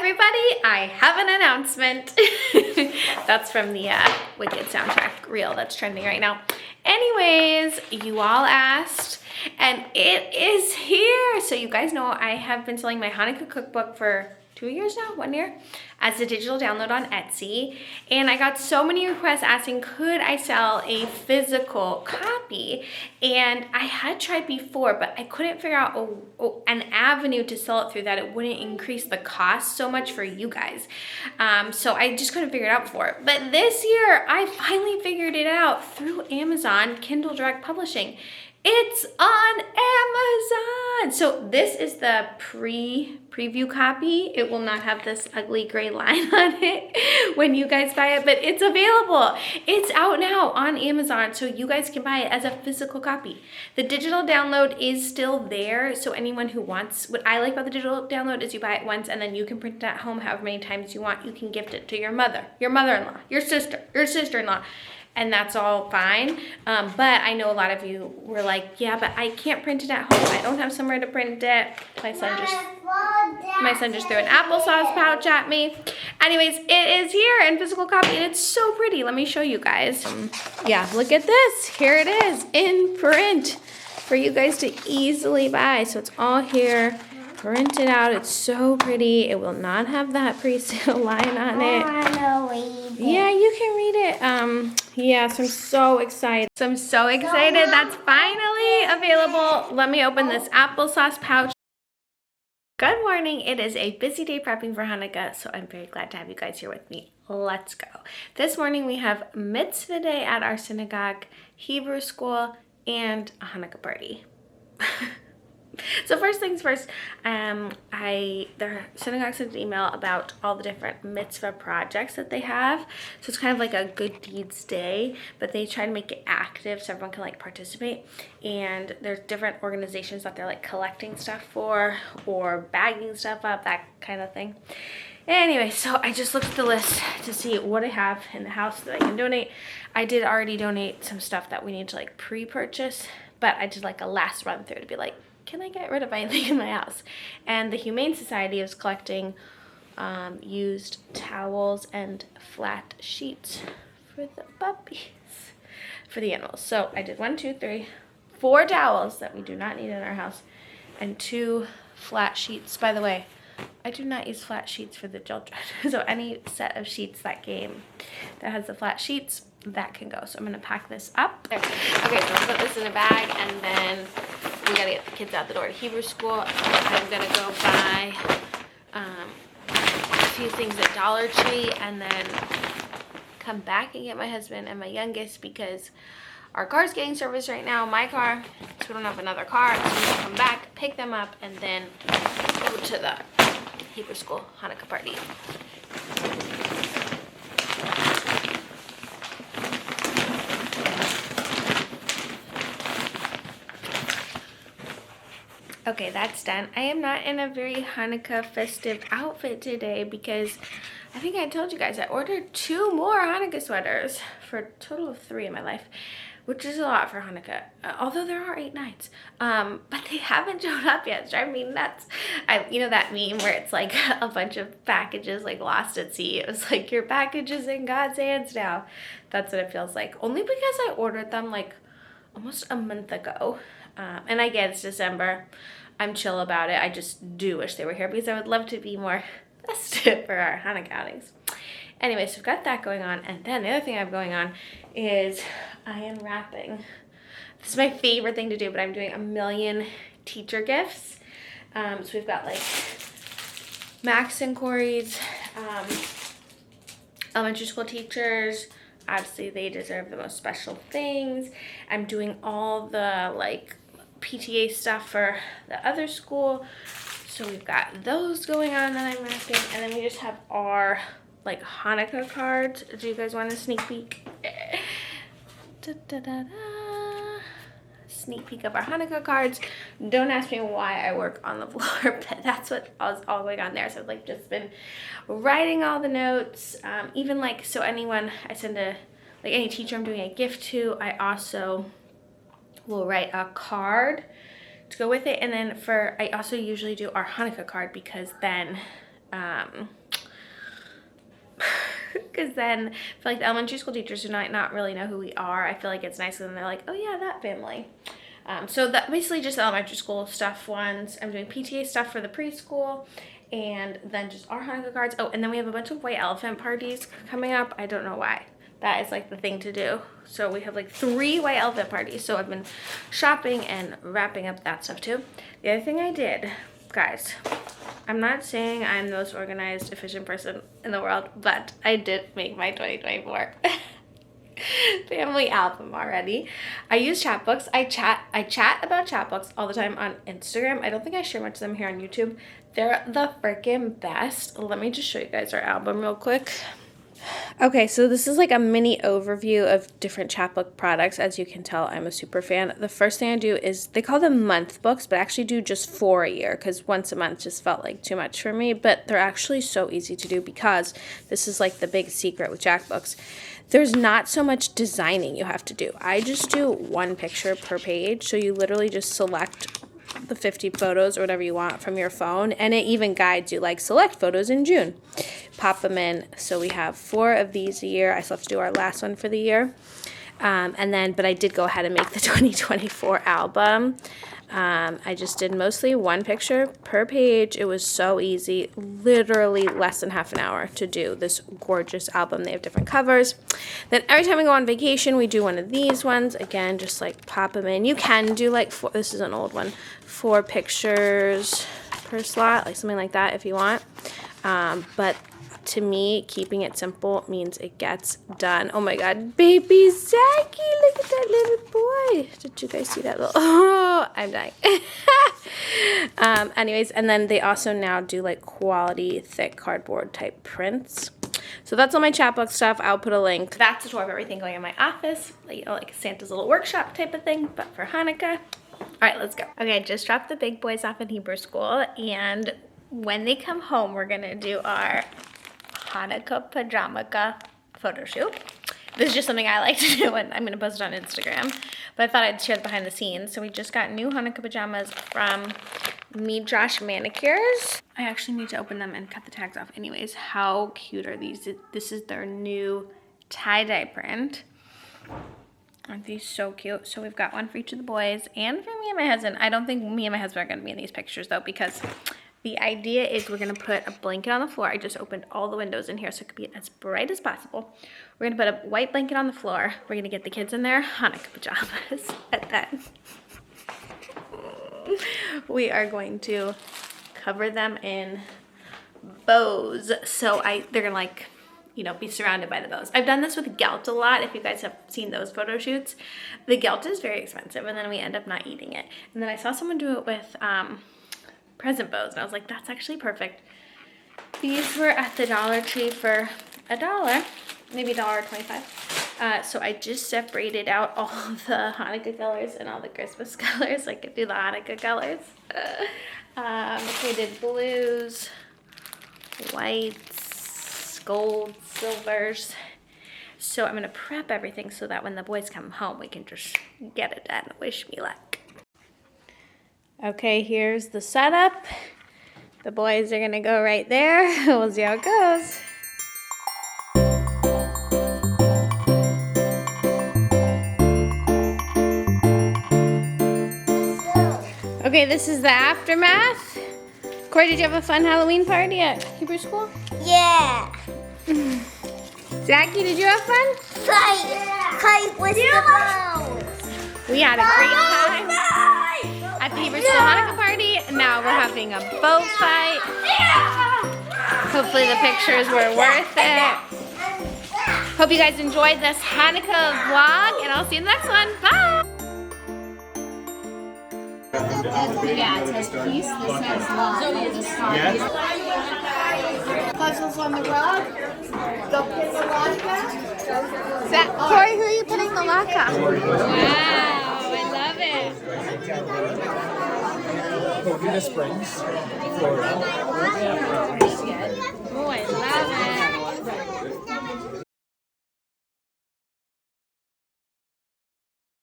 everybody, I have an announcement. That's from the Wicked soundtrack reel that's trending right now. Anyways, you all asked, and it is here. So you guys know I have been selling my Hanukkah cookbook for 2 years now, 1 year, as a digital download on Etsy. And I got so many requests asking, could I sell a physical copy? And I had tried before, but I couldn't figure out an avenue to sell it through that it wouldn't increase the cost so much for you guys. So I just couldn't figure it out before. But this year, I finally figured it out through Amazon Kindle Direct Publishing. It's on Amazon. So this is the preview copy. It will not have this ugly gray line on it when you guys buy it, but it's available. It's out now on Amazon, so you guys can buy it as a physical copy. The digital download is still there, so anyone who wants, what I like about the digital download is you buy it once and then you can print it at home however many times you want. You can gift it to your mother, your mother-in-law, your sister, your sister-in-law. And that's all fine. But I know a lot of you were like, yeah, but I can't print it at home. I don't have somewhere to print it. My son just threw an applesauce pouch at me. Anyways, it is here in physical copy, and it's so pretty. Let me show you guys. Yeah, look at this. Here it is in print for you guys to easily buy. So it's all here, printed out. It's so pretty. It will not have that pre-sale line on it. Yeah, you can read it. Yeah, so I'm so excited. That's finally available. Let me open this applesauce pouch. Good morning. It is a busy day prepping for Hanukkah, so I'm very glad to have you guys here with me. Let's go. This morning we have Mitzvah day at our synagogue, Hebrew school, and a Hanukkah party. So first things first, the synagogue sent an email about all the different mitzvah projects that they have. So it's kind of like a good deeds day, but they try to make it active so everyone can like participate. And there's different organizations that they're like collecting stuff for or bagging stuff up, that kind of thing. Anyway, so I just looked at the list to see what I have in the house that I can donate. I did already donate some stuff that we need to like pre-purchase, but I did like a last run through to be like, can I get rid of anything in my house? And the Humane Society is collecting used towels and flat sheets for the puppies, for the animals. So I did 4 towels that we do not need in our house, and 2 flat sheets. By the way, I do not use flat sheets for the children. So any set of sheets that has the flat sheets, that can go. So I'm gonna pack this up. Okay, so I'll put this in a bag, and then we gotta get the kids out the door to Hebrew school. I'm gonna go buy a few things at Dollar Tree, and then come back and get my husband and my youngest because our car's getting serviced right now, my car, so we don't have another car. So we're gonna come back, pick them up, and then go to the Hebrew school Hanukkah party. Okay, that's done. I am not in a very Hanukkah festive outfit today because I think I told you guys I ordered 2 more Hanukkah sweaters for a total of 3 in my life, which is a lot for Hanukkah, although there are 8 nights. But they haven't shown up yet. It's driving me nuts. You know that meme where it's like a bunch of packages like lost at sea? It was like, your package is in God's hands now. That's what it feels like. Only because I ordered them like almost a month ago. And I get it's December. I'm chill about it. I just do wish they were here because I would love to be more festive for our Hanukkah outings. Anyway, so we've got that going on. And then the other thing I have going on is I am wrapping. This is my favorite thing to do, but I'm doing 1,000,000 teacher gifts. So we've got like Max and Corey's elementary school teachers. Obviously, they deserve the most special things. I'm doing all the like PTA stuff for the other school. So we've got those going on that I'm wrapping. And then we just have our like Hanukkah cards. Do you guys want a sneak peek? Sneak peek of our Hanukkah cards. Don't ask me why I work on the floor, but that's what was all going on there. So I've like just been writing all the notes. Even like, so anyone I send like any teacher I'm doing a gift to, I also will write a card to go with it. And then I also usually do our Hanukkah card because then Because then I feel like the elementary school teachers do not really know who we are. I feel like it's nice when they're like, oh yeah, that family. So that basically just the elementary school stuff ones. I'm doing PTA stuff for the preschool, and then just our Hanukkah cards. Oh, and then we have a bunch of white elephant parties coming up. I don't know why. That is like the thing to do. So we have like 3 white elephant parties. So I've been shopping and wrapping up that stuff too. The other thing I did, guys, I'm not saying I'm the most organized, efficient person in the world, but I did make my 2024 family album already. I use chatbooks. I chat about chatbooks all the time on Instagram. I don't think I share much of them here on YouTube. They're the freaking best. Let me just show you guys our album real quick. Okay, so this is like a mini overview of different chapbook products. As you can tell, I'm a super fan. The first thing I do is, they call them month books, but I actually do just 4 a year because once a month just felt like too much for me. But they're actually so easy to do because this is like the big secret with chapbooks. There's not so much designing you have to do. I just do 1 picture per page. So you literally just select the 50 photos or whatever you want from your phone, and it even guides you like select photos in June, pop them in. So we have 4 of these a year. I still have to do our last one for the year, but I did go ahead and make the 2024 album. I just did mostly 1 picture per page. It was so easy, literally less than half an hour to do this gorgeous album. They have different covers. Then every time we go on vacation, we do one of these ones. Again, just like pop them in. You can do like 4, this is an old one, 4 pictures per slot, like something like that if you want. But to me, keeping it simple means it gets done. Oh my God, baby Zachy, look at that little boy. Did you guys see that little, oh, I'm dying. Anyways, and then they also now do like quality, thick cardboard type prints. So that's all my chapbook stuff. I'll put a link. That's a tour of everything going in my office, you know, like Santa's little workshop type of thing, but for Hanukkah. All right, let's go. Okay, I just dropped the big boys off in Hebrew school, and when they come home, we're gonna do our Hanukkah pajama photo shoot. This is just something I like to do, and I'm gonna post it on Instagram. But I thought I'd share the behind the scenes. So we just got new Hanukkah pajamas from Josh Manicures. I actually need to open them and cut the tags off. Anyways, how cute are these? This is their new tie-dye print. Aren't these so cute? So we've got one for each of the boys and for me and my husband. I don't think me and my husband are gonna be in these pictures though, because the idea is we're gonna put a blanket on the floor. I just opened all the windows in here so it could be as bright as possible. We're gonna put a white blanket on the floor. We're gonna get the kids in their Hanukkah pajamas. And then we are going to cover them in bows. So they're gonna like, you know, be surrounded by the bows. I've done this with gelt a lot. If you guys have seen those photo shoots, the gelt is very expensive and then we end up not eating it. And then I saw someone do it with present bows, and I was like, that's actually perfect. These were at the Dollar Tree for $1, maybe $1.25. So I just separated out all the Hanukkah colors and all the Christmas colors. I could do the Hanukkah colors. We did blues, whites, gold, silvers. So I'm gonna prep everything so that when the boys come home, we can just get it done. Wish me luck. Okay, here's the setup. The boys are gonna go right there. We'll see how it goes. Okay, this is the aftermath. Corey, did you have a fun Halloween party at Hebrew school? Yeah. Zachy, did you have fun? Kite with the bows. We had a great time at the Hebrew school Hanukkah party. Now we're having a bow fight. Hopefully the pictures were worth it. Hope you guys enjoyed this Hanukkah vlog, and I'll see you in the next one. Bye! Yeah, it says peace. This says love. Puzzles on the rug. Go pin the vodka. Corey, who are you putting the lock on? Wow, I love it. Coconut Springs, Florida. Oh, I love it.